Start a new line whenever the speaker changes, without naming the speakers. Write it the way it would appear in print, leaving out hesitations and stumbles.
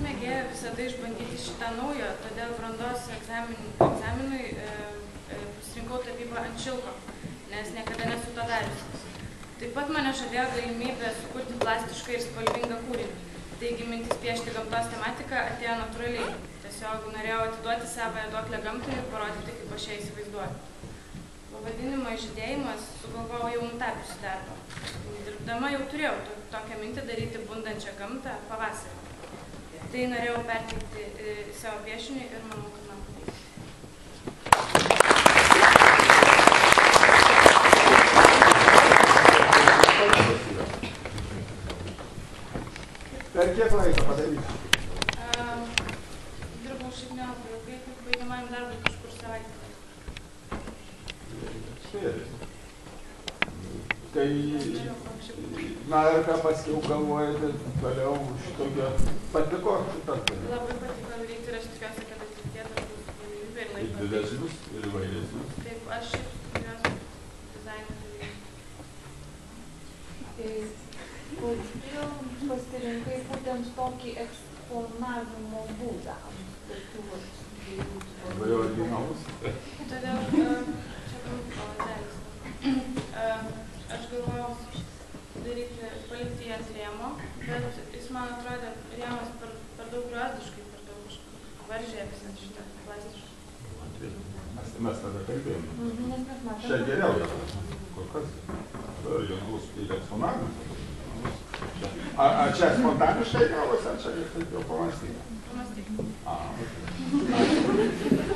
esu mėgėja visada išbandyti šitą naują, todėl brandos egzaminui pasirinkau tapybą ant šilko, nes niekada nesu to dariusi. Taip pat mane žavėjo galimybė sukurti plastišką ir spalvingą kūrinį. Taigi mintis piešti gamtos tematiką atėjo natūraliai. Tiesiog norėjau atiduoti savąją duoklę gamtai ir parodyti, kaip aš ją įsivaizduoju. Pavadinimą Žydėjimas sugalvojau jau nutapiusi darbą. Dirbdama jau turėjau tokią mintį daryti bundančią gamtą pavasarį. Tai norėjau perteikti savo piešinį ir manau, kad man pavyks.
Per kiek laiko padaryti?
Dirbau šiaip nelabai ilgai, kaip baigiamajam darbui kažkur savaitę.
Spėris. Tai, na ir ką paskiau galvojate toliau šitokio patiko šitą?
Labai patiko daryti ir aš tikiuosi, kad ateityje dar bus galimybė ir laiko.
Ir didesnius, ir įvairesnius.
Taip, aš tikiuosi dizainą.
Kodėl pasirinkai būtent tokį eksponavimo būdą?
Labai originalus.
Todėl, čia pavadelis. Aš galvojau palikti jį ant rėmo, bet jis man atrodė rėmas per daug griozdiškai, per daug varžė visą šitą plastišką.
Mes tada kalbėjome. Čia geriau yra. Kur kas? Jos eksponavimas. Ar čia spontaniškai gavosi, ar čia jau pamastyti?
Pamastyti.
Ačiū.